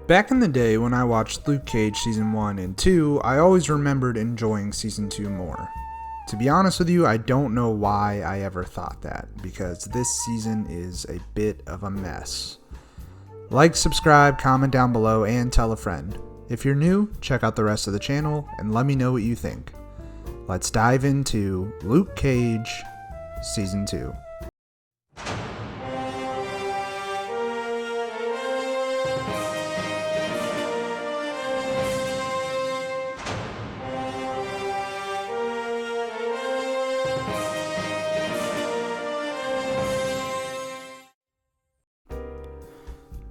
Back in the day when I watched Lukecage Season 1 and 2, I always remembered enjoying Season 2 more. To be honest with you, I don't know why I ever thought that, because this season is a bit of a mess. Like, subscribe, comment down below, and tell a friend. If you're new, check out the rest of the channel and let me know what you think. Let's dive into Lukecage Season 2.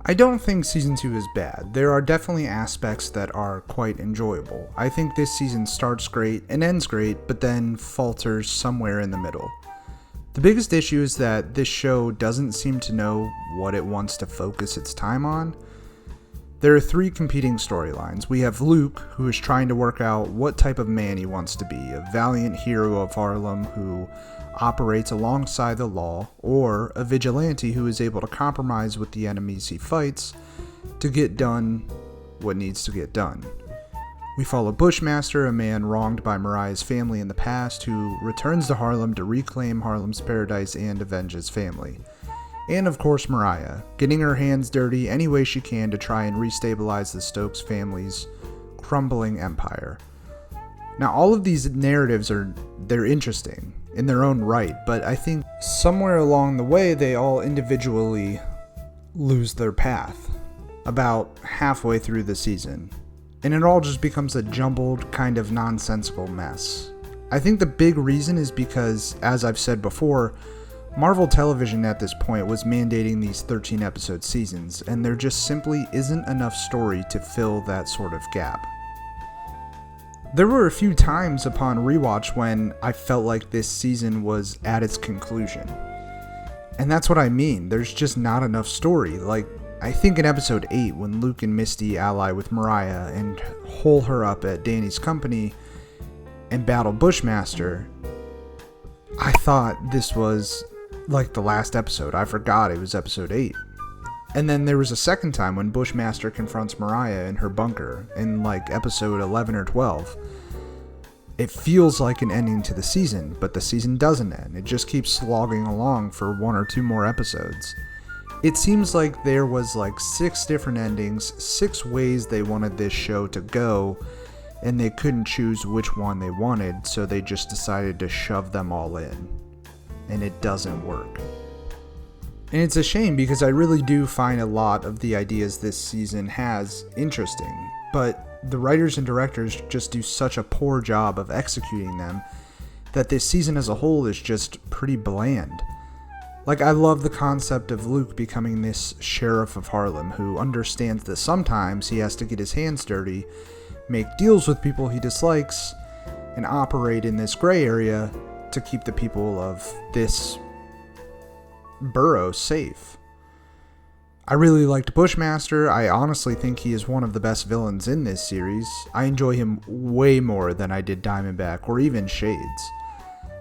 I don't think Season 2 is bad. There are definitely aspects that are quite enjoyable. I think this season starts great and ends great, but then falters somewhere in the middle. The biggest issue is that this show doesn't seem to know what it wants to focus its time on. There are three competing storylines. We have Luke, who is trying to work out what type of man he wants to be, a valiant hero of Harlem who operates alongside the law, or a vigilante who is able to compromise with the enemies he fights to get done what needs to get done. We follow Bushmaster, a man wronged by Mariah's family in the past, who returns to Harlem to reclaim Harlem's paradise and avenge his family. And of course Mariah, getting her hands dirty any way she can to try and restabilize the Stokes family's crumbling empire. Now all of these narratives they're interesting in their own right, but I think somewhere along the way they all individually lose their path about halfway through the season, and it all just becomes a jumbled kind of nonsensical mess. I think the big reason is because, as I've said before, Marvel Television at this point was mandating these 13 episode seasons, and there just simply isn't enough story to fill that sort of gap. There were a few times upon rewatch when I felt like this season was at its conclusion. And that's what I mean, there's just not enough story. Like, I think in episode 8 when Luke and Misty ally with Mariah and hole her up at Danny's company and battle Bushmaster, I thought this was like the last episode. I forgot it was episode 8. And then there was a second time when Bushmaster confronts Mariah in her bunker in like episode 11 or 12. It feels like an ending to the season, but the season doesn't end. It just keeps slogging along for one or two more episodes. It seems like there was like 6 different endings, 6 ways they wanted this show to go, and they couldn't choose which one they wanted, so they just decided to shove them all in. And it doesn't work. And it's a shame because I really do find a lot of the ideas this season has interesting, but the writers and directors just do such a poor job of executing them that this season as a whole is just pretty bland. Like, I love the concept of Luke becoming this sheriff of Harlem who understands that sometimes he has to get his hands dirty, make deals with people he dislikes, and operate in this gray area to keep the people of this borough safe. I really liked Bushmaster. I honestly think he is one of the best villains in this series. I enjoy him way more than I did Diamondback or even Shades.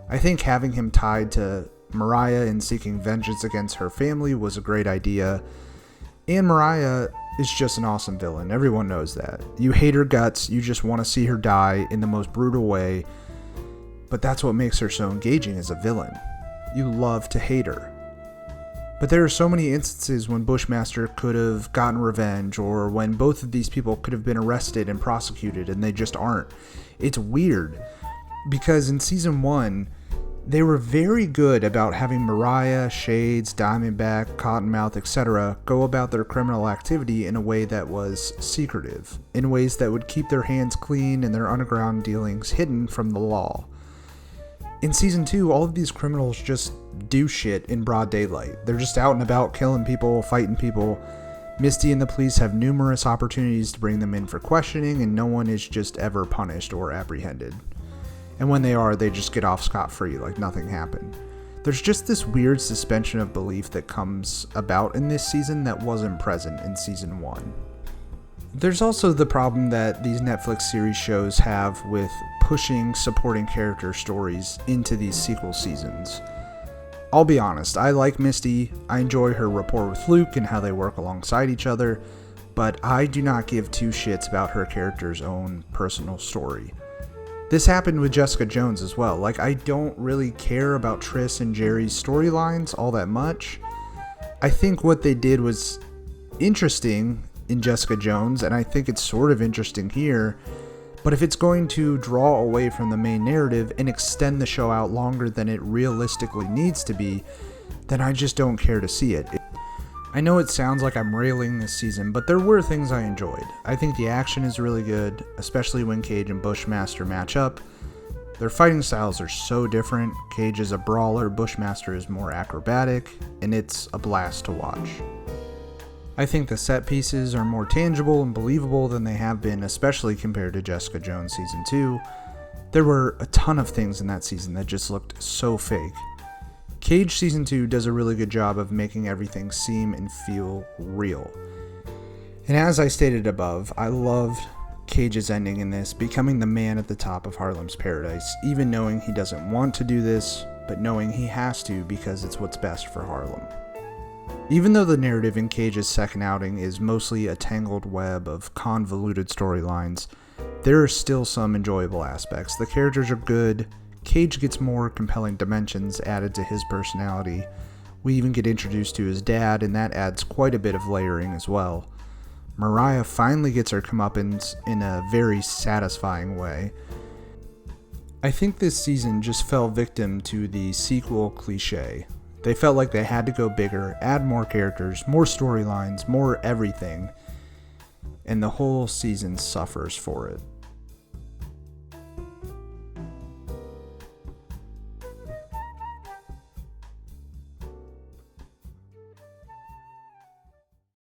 I think having him tied to Mariah and seeking vengeance against her family was a great idea. And Mariah is just an awesome villain. Everyone knows that. You hate her guts, you just want to see her die in the most brutal way, but that's what makes her so engaging as a villain. You love to hate her. But there are so many instances when Bushmaster could have gotten revenge, or when both of these people could have been arrested and prosecuted, and they just aren't. It's weird, because in Season 1, they were very good about having Mariah, Shades, Diamondback, Cottonmouth, etc. go about their criminal activity in a way that was secretive, in ways that would keep their hands clean and their underground dealings hidden from the law. In Season 2, all of these criminals just do shit in broad daylight. They're just out and about killing people, fighting people. Misty and the police have numerous opportunities to bring them in for questioning, and no one is just ever punished or apprehended. And when they are, they just get off scot-free like nothing happened. There's just this weird suspension of belief that comes about in this season that wasn't present in Season 1. There's also the problem that these Netflix series shows have with pushing supporting character stories into these sequel seasons. I'll be honest, I like Misty, I enjoy her rapport with Luke and how they work alongside each other, but I do not give two shits about her character's own personal story. This happened with Jessica Jones as well. Like, I don't really care about Triss and Jerry's storylines all that much. I think what they did was interesting in Jessica Jones, and I think it's sort of interesting here, but if it's going to draw away from the main narrative and extend the show out longer than it realistically needs to be, then I just don't care to see it. I know it sounds like I'm railing this season, but there were things I enjoyed. I think the action is really good, especially when Cage and Bushmaster match up. Their fighting styles are so different. Cage is a brawler, Bushmaster is more acrobatic, and it's a blast to watch. I think the set pieces are more tangible and believable than they have been, especially compared to Jessica Jones Season 2. There were a ton of things in that season that just looked so fake. Cage Season 2 does a really good job of making everything seem and feel real. And as I stated above, I loved Cage's ending in this, becoming the man at the top of Harlem's Paradise, even knowing he doesn't want to do this, but knowing he has to because it's what's best for Harlem. Even though the narrative in Cage's second outing is mostly a tangled web of convoluted storylines, there are still some enjoyable aspects. The characters are good. Cage gets more compelling dimensions added to his personality. We even get introduced to his dad, and that adds quite a bit of layering as well. Mariah finally gets her comeuppance in a very satisfying way. I think this season just fell victim to the sequel cliche. They felt like they had to go bigger, add more characters, more storylines, more everything, and the whole season suffers for it.